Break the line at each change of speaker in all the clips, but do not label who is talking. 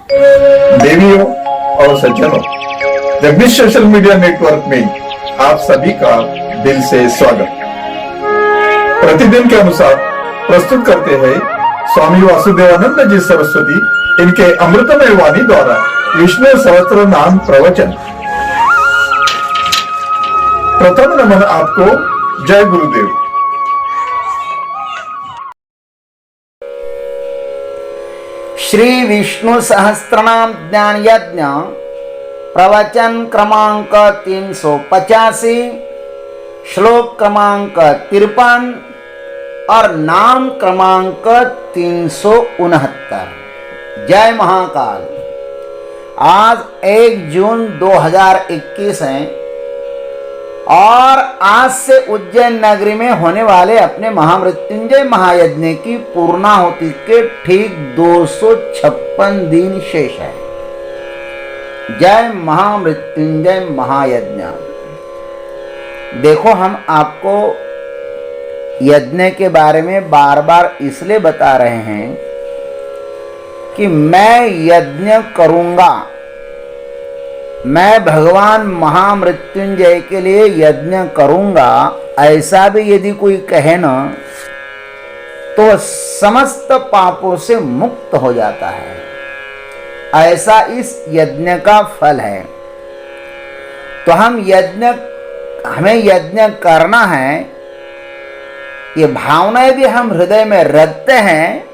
देवियों और सज्जनों, जगदीश सोशल मीडिया नेटवर्क में आप सभी का दिल से स्वागत। प्रतिदिन के अनुसार प्रस्तुत करते हैं स्वामी वासुदेवानंद जी सरस्वती इनके अमृतमय वाणी द्वारा विष्णु सहस्त्र नाम प्रवचन। प्रथम नमन आपको। जय गुरुदेव।
श्री विष्णु सहस्त्रनाम ज्ञान यज्ञ प्रवचन क्रमांक 385, श्लोक क्रमांक 53 और नाम क्रमांक 369। जय महाकाल। आज 1 जून 2021 है और आज से उज्जैन नगरी में होने वाले अपने महामृत्युंजय महायज्ञ की पूर्णाहुति के ठीक 256 दिन शेष है। जय महामृत्युंजय महायज्ञ। देखो, हम आपको यज्ञ के बारे में बार बार इसलिए बता रहे हैं कि मैं यज्ञ करूंगा, मैं भगवान महामृत्युंजय के लिए यज्ञ करूंगा, ऐसा भी यदि कोई कहे ना तो समस्त पापों से मुक्त हो जाता है। ऐसा इस यज्ञ का फल है। तो हमें यज्ञ करना है, ये भावना यदि हम हृदय में रखते हैं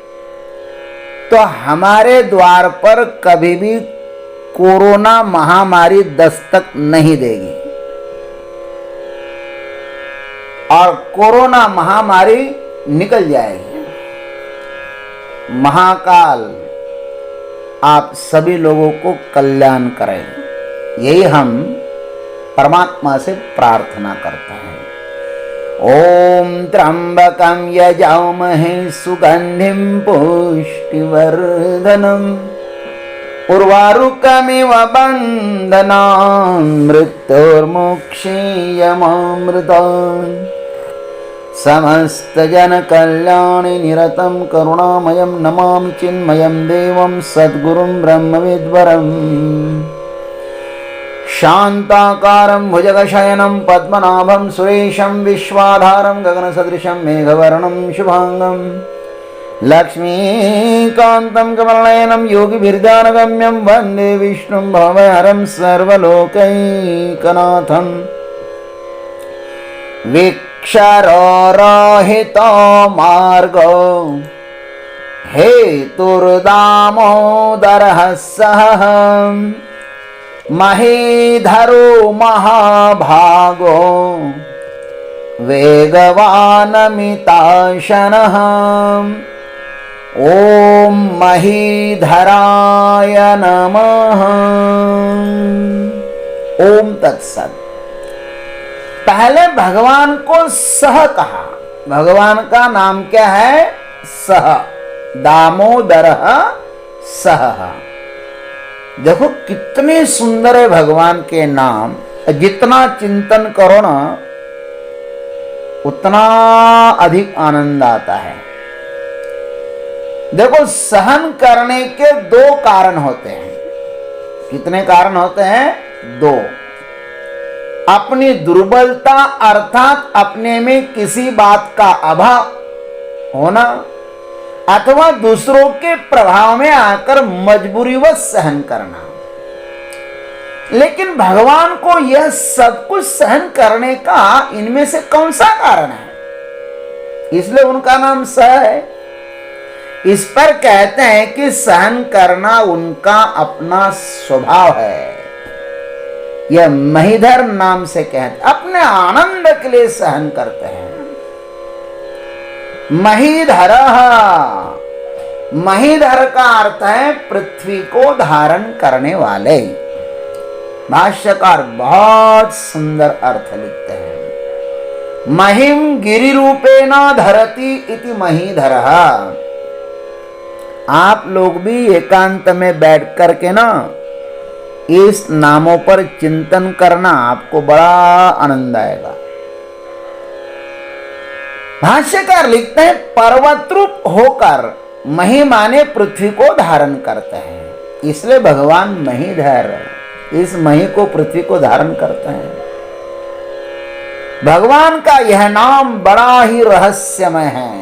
तो हमारे द्वार पर कभी भी कोरोना महामारी दस्तक नहीं देगी और कोरोना महामारी निकल जाएगी। महाकाल आप सभी लोगों को कल्याण करें, यही हम परमात्मा से प्रार्थना करते हैं। ओम त्र्यंबकं यजामहे सुगंधिं पुष्टिवर्धनम् उर्वारुकमिव बन्धनान् मृत्युर्मुक्षीयमामृतान् समस्तजनकल्याणे निरतं करुणामयं नमामि चिन्मयं देवं सद्गुरुं ब्रह्मविद्वरम् शान्ताकारं भुजगशयनं पद्मनाभं सुरेशं विश्वाधारं गगनसदृशं मेघवर्णं शुभांगं लक्ष्मीकान्तं कमलनयनं योगिभिर्ध्यानगम्यं वन्दे विष्णुं भवहरं सर्वलोकैकनाथं विक्षररहितो मार्गो हेतुर्दामोदरः सह महीधरो महाभागो वेगवानमिताशनः ओम महीधराय नमः। ओम तत्सत। पहले भगवान को सह कहा। भगवान का नाम क्या है? सह। दामोदर सह। देखो कितने सुंदर है भगवान के नाम। जितना चिंतन करो ना उतना अधिक आनंद आता है। देखो, सहन करने के 2 कारण होते हैं। कितने कारण होते हैं? 2। अपनी दुर्बलता अर्थात अपने में किसी बात का अभाव होना अथवा दूसरों के प्रभाव में आकर मजबूरीवश सहन करना। लेकिन भगवान को यह सब कुछ सहन करने का इनमें से कौन सा कारण है? इसलिए उनका नाम सह है। इस पर कहते हैं कि सहन करना उनका अपना स्वभाव है। यह महीधर नाम से कहते, अपने आनंद के लिए सहन करते हैं। महीधर, महीधर का अर्थ है पृथ्वी को धारण करने वाले। भाष्यकार बहुत सुंदर अर्थ लिखते हैं। महिम गिरि रूपेण धरति इति महीधरः। आप लोग भी एकांत में बैठ करके ना इस नामों पर चिंतन करना, आपको बड़ा आनंद आएगा। भाष्यकार लिखते हैं पर्वत रूप होकर महिमा ने पृथ्वी को धारण करते हैं। इसलिए भगवान महीधर इस मही को, पृथ्वी को धारण करते हैं। भगवान का यह नाम बड़ा ही रहस्यमय है।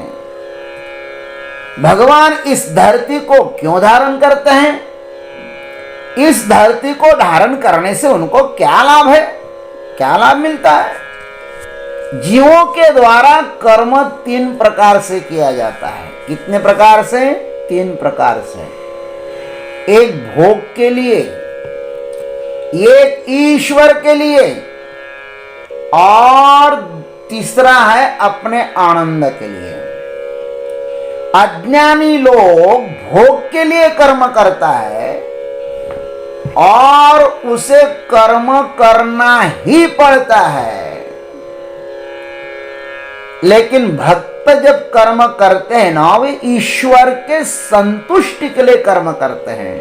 भगवान इस धरती को क्यों धारण करते हैं? इस धरती को धारण करने से उनको क्या लाभ है, क्या लाभ मिलता है? जीवों के द्वारा कर्म 3 प्रकार से किया जाता है। कितने प्रकार से? 3 प्रकार से। एक भोग के लिए, एक ईश्वर के लिए, और तीसरा है अपने आनंद के लिए। अज्ञानी लोग भोग के लिए कर्म करता है और उसे कर्म करना ही पड़ता है। लेकिन भक्त जब कर्म करते हैं ना, वे ईश्वर के संतुष्टि के लिए कर्म करते हैं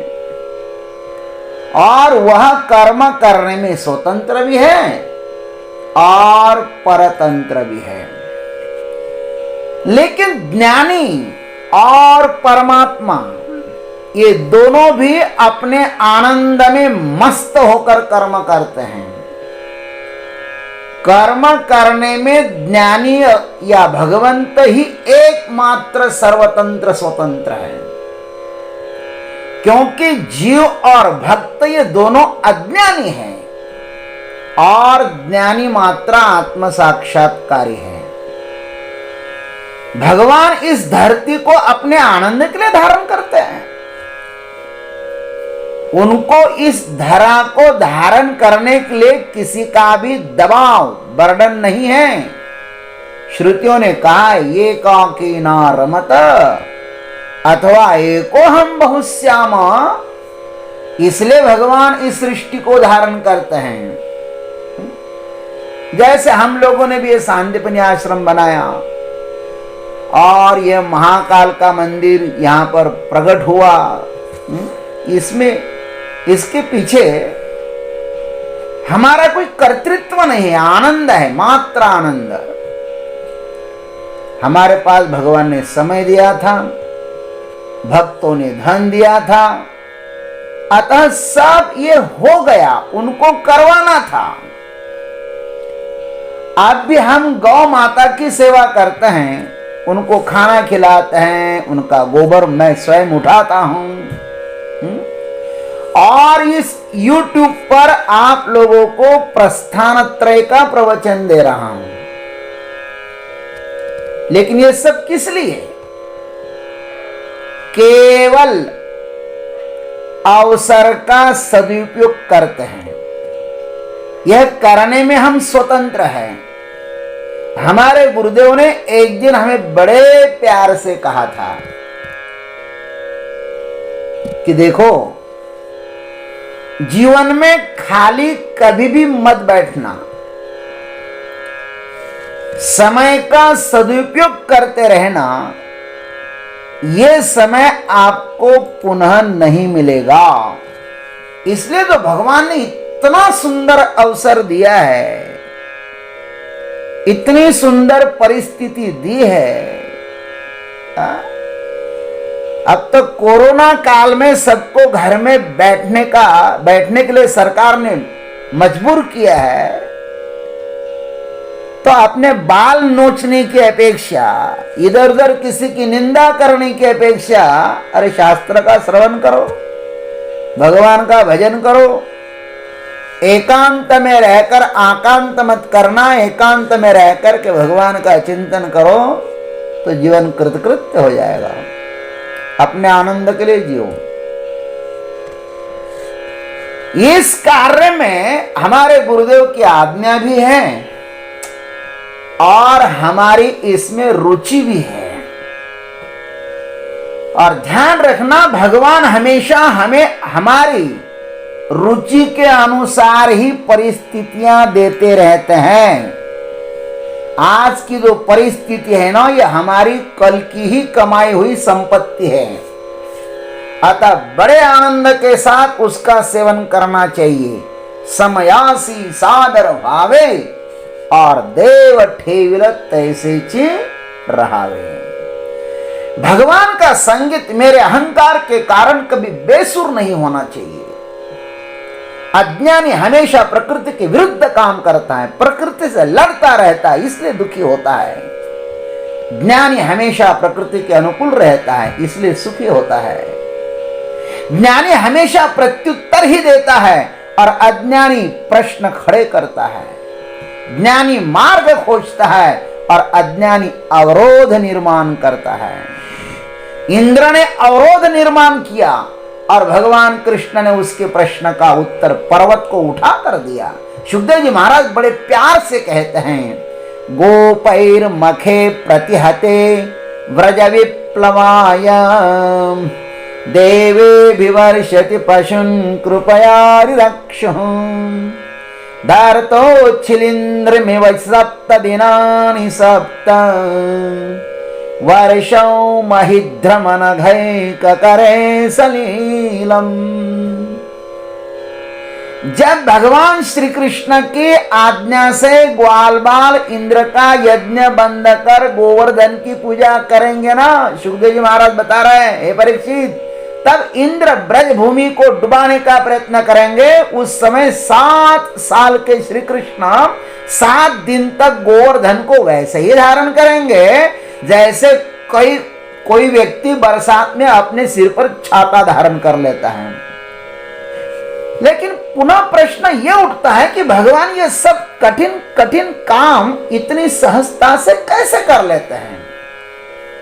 और वह कर्म करने में स्वतंत्र भी है और परतंत्र भी है। लेकिन ज्ञानी और परमात्मा ये दोनों भी अपने आनंद में मस्त होकर कर्म करते हैं। कर्म करने में ज्ञानी या भगवंत ही एकमात्र सर्वतंत्र स्वतंत्र है, क्योंकि जीव और भक्त ये दोनों अज्ञानी हैं और ज्ञानी मात्र आत्म साक्षात्कारी है। भगवान इस धरती को अपने आनंद के लिए धारण करते हैं। उनको इस धरा को धारण करने के लिए किसी का भी दबाव, बर्डन नहीं है। श्रुतियों ने कहा एकाकी न रमत अथवा एको हम बहुश्याम। इसलिए भगवान इस सृष्टि को धारण करते हैं। जैसे हम लोगों ने भी ये सांदीपनी आश्रम बनाया और यह महाकाल का मंदिर यहाँ पर प्रकट हुआ, इसमें इसके पीछे हमारा कोई कर्तृत्व नहीं है, आनंद है, मात्र आनंद। हमारे पास भगवान ने समय दिया था, भक्तों ने धन दिया था, अतः सब ये हो गया, उनको करवाना था। अब भी हम गौ माता की सेवा करते हैं, उनको खाना खिलाते हैं, उनका गोबर मैं स्वयं उठाता हूं और इस YouTube पर आप लोगों को प्रस्थान त्रय का प्रवचन दे रहा हूं। लेकिन ये सब किस लिए? केवल अवसर का सदुपयोग करते हैं। यह करने में हम स्वतंत्र हैं। हमारे गुरुदेव ने एक दिन हमें बड़े प्यार से कहा था कि देखो, जीवन में खाली कभी भी मत बैठना, समय का सदुपयोग करते रहना। यह समय आपको पुनः नहीं मिलेगा। इसलिए तो भगवान ने इतना सुंदर अवसर दिया है, इतनी सुंदर परिस्थिति दी है। अब तो कोरोना काल में सबको घर में बैठने के लिए सरकार ने मजबूर किया है, तो अपने बाल नोचने की अपेक्षा, इधर उधर किसी की निंदा करने की अपेक्षा, अरे शास्त्र का श्रवण करो, भगवान का भजन करो। एकांत में रहकर आकांत मत करना, एकांत में रहकर के भगवान का चिंतन करो तो जीवन कृतकृत्य हो जाएगा। अपने आनंद के लिए जियो। इस कार्य में हमारे गुरुदेव की आज्ञा भी है और हमारी इसमें रुचि भी है। और ध्यान रखना, भगवान हमेशा हमें हमारी रुचि के अनुसार ही परिस्थितियां देते रहते हैं। आज की जो परिस्थिति है ना, ये हमारी कल की ही कमाई हुई संपत्ति है। अतः बड़े आनंद के साथ उसका सेवन करना चाहिए। समयासी सादर भावे और देव ठेविल तैसे ची रहावे। भगवान का संगीत मेरे अहंकार के कारण कभी बेसुर नहीं होना चाहिए। अज्ञानी हमेशा प्रकृति के विरुद्ध काम करता है, प्रकृति से लड़ता रहता है, इसलिए दुखी होता है। ज्ञानी हमेशा प्रकृति के अनुकूल रहता है, इसलिए सुखी होता है। ज्ञानी हमेशा प्रत्युत्तर ही देता है और अज्ञानी प्रश्न खड़े करता है। ज्ञानी मार्ग खोजता है और अज्ञानी अवरोध निर्माण करता है। इंद्र ने अवरोध निर्माण किया और भगवान कृष्ण ने उसके प्रश्न का उत्तर पर्वत को उठा कर दिया। सुखदेव जी महाराज बड़े प्यार से कहते हैं, गोपैर मखे प्रतिहते व्रज विप्लवाय देवे विवर्षति पशुन कृपया रक्षुं धार्तोच्छिलिन्द्रमिव सप्त दिनानि सप्त वर्षौ महिध्रमनघैककरे सलीलम। जब भगवान श्री कृष्ण की आज्ञा से ग्वाल बाल इंद्र का यज्ञ बंद कर गोवर्धन की पूजा करेंगे ना, सुखदेव जी महाराज बता रहे हैं, हे परीक्षित, तब इंद्र ब्रज भूमि को डुबाने का प्रयत्न करेंगे। उस समय 7 साल के श्री कृष्ण 7 दिन तक गोवर्धन को वैसे ही धारण करेंगे जैसे कोई व्यक्ति बरसात में अपने सिर पर छाता धारण कर लेता है। लेकिन पुनः प्रश्न यह उठता है कि भगवान ये सब कठिन कठिन काम इतनी सहजता से कैसे कर लेते हैं।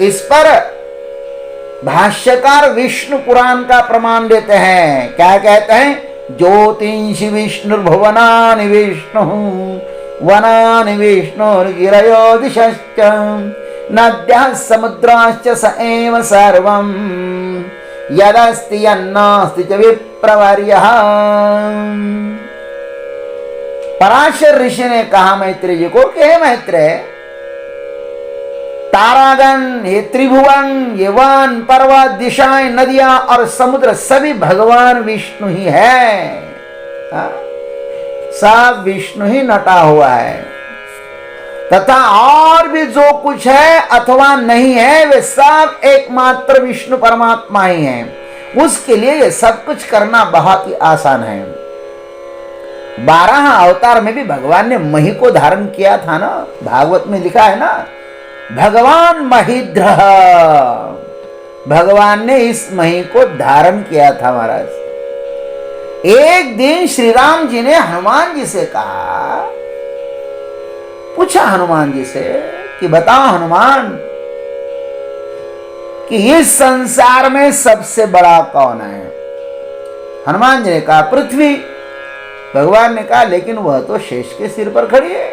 इस पर भाष्यकार विष्णु पुराण का प्रमाण देते हैं। क्या कहते हैं? ज्योतिंषि विष्णु भुवनानि विष्णु वनानि विष्णुर्गिरयो दिशश्च नद्यः समुद्राश्च स एव सर्वं यदस्ति यन्नास्ति च विप्रवर्यः। पराशर ऋषि ने कहा मैत्रेय जी को कि हे मैत्रेय, तारागण, ये त्रिभुवन, ये वन, पर्वत, दिशाएं, नदियां और समुद्र सभी भगवान विष्णु ही है। सब विष्णु ही नटा हुआ है तथा और भी जो कुछ है अथवा नहीं है वे सब एकमात्र विष्णु परमात्मा ही हैं। उसके लिए ये सब कुछ करना बहुत ही आसान है। 12 अवतार में भी भगवान ने मही को धारण किया था ना, भागवत में लिखा है ना, भगवान महिद्र, भगवान ने इस मही को धारण किया था महाराज। एक दिन श्री राम जी ने हनुमान जी से कहा, पूछा हनुमान जी से कि बताओ हनुमान कि इस संसार में सबसे बड़ा कौन है। हनुमान जी ने कहा पृथ्वी। भगवान ने कहा लेकिन वह तो शेष के सिर पर खड़ी है।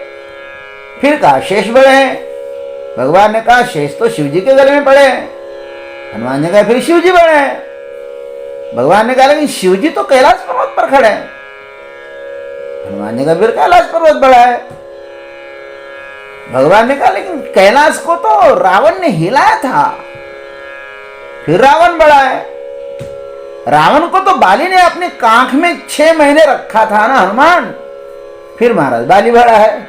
फिर कहा शेष बड़े हैं। भगवान ने कहा शेष तो शिव जी के गले में पड़े हैं। हनुमान ने कहा फिर शिव जी बड़े हैं। भगवान ने कहा लेकिन शिव जी तो कैलाश पर्वत पर खड़े हैं। हनुमान ने कहा फिर कैलाश पर्वत बड़ा है। भगवान ने कहा लेकिन कैलाश को तो रावण ने हिलाया था, फिर रावण बड़ा है। रावण को तो बाली ने अपनी कांख में 6 महीने रखा था ना हनुमान, फिर महाराज बाली बड़ा है।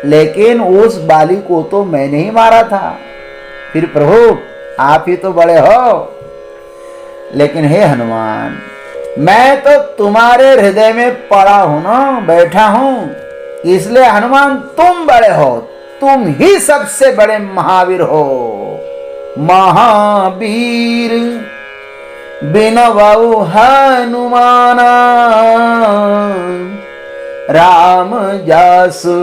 लेकिन उस बाली को तो मैंने ही मारा था, फिर प्रभु आप ही तो बड़े हो। लेकिन हे हनुमान, मैं तो तुम्हारे हृदय में पड़ा हूं ना, बैठा हूं, इसलिए हनुमान तुम बड़े हो, तुम ही सबसे बड़े महावीर हो। महावीर बिनवउ हनुमाना राम जासु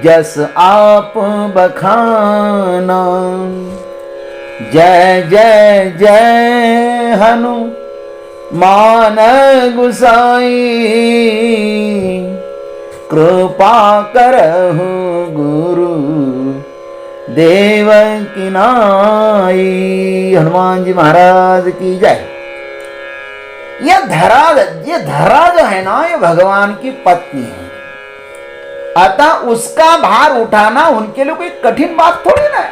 जस आप बखाना। जय जय जय हनुमान गुसाई कृपा करहु गुरु देव की नाई। हनुमान जी महाराज की जय। ये धरा जो है ना, ये भगवान की पत्नी है, अतः उसका भार उठाना उनके लिए कोई कठिन बात थोड़ी ना है।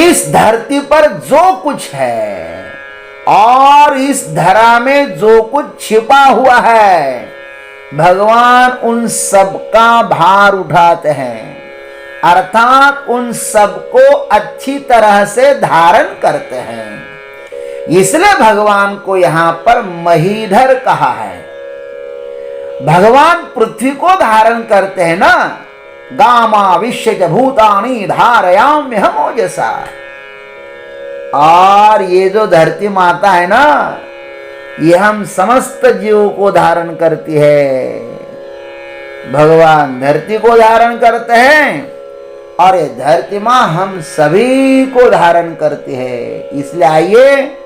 इस धरती पर जो कुछ है और इस धरा में जो कुछ छिपा हुआ है, भगवान उन सब का भार उठाते हैं। अर्थात उन सबको अच्छी तरह से धारण करते हैं। इसलिए भगवान को यहां पर महीधर कहा है। भगवान पृथ्वी को धारण करते हैं ना, गामा विश्व भूतानि धारयाम्यहम् ओजसा। और ये जो धरती माता है ना, ये हम समस्त जीवों को धारण करती है। भगवान धरती को धारण करते हैं और ये धरती माँ हम सभी को धारण करती है। इसलिए आइए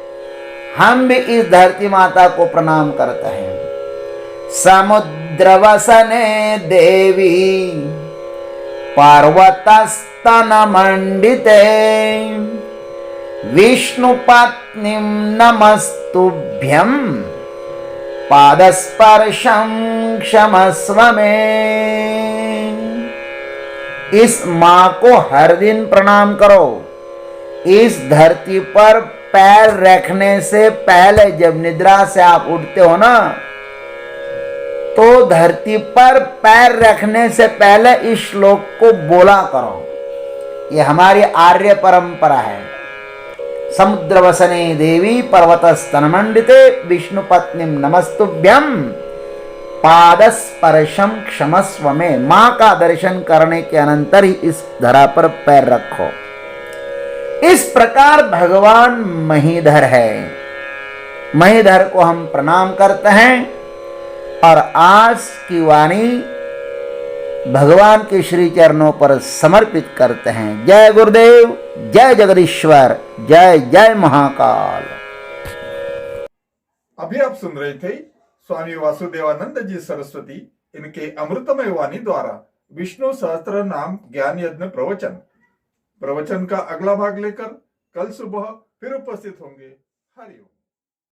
हम भी इस धरती माता को प्रणाम करते हैं। समुद्र वसने देवी पर्वतस्तन मंडिते विष्णु पत्नीं नमस्तुभ्यं पादस्पर्शं क्षमस्व मे। इस मां को हर दिन प्रणाम करो। इस धरती पर पैर रखने से पहले जब निद्रा से आप उठते हो ना, तो धरती पर पैर रखने से पहले इस श्लोक को बोला करो। ये हमारी आर्य परंपरा है। समुद्र वसने देवी पर्वतस्तन मंडिते विष्णु पत्नीं नमस्तुभ्यं पादस्पर्शम क्षमस्व में। मां का दर्शन करने के अनंतर ही इस धरा पर पैर रखो। इस प्रकार भगवान महीधर है। महीधर को हम प्रणाम करते हैं और आज की वाणी भगवान के श्री चरणों पर समर्पित करते हैं। जय गुरुदेव, जय जगदीश्वर, जय जय महाकाल।
अभी आप सुन रहे थे स्वामी वासुदेवानंद जी सरस्वती इनके अमृतमय वाणी द्वारा विष्णु सहस्त्र नाम ज्ञान यज्ञ प्रवचन का अगला भाग लेकर कल सुबह फिर उपस्थित होंगे। हरिओम।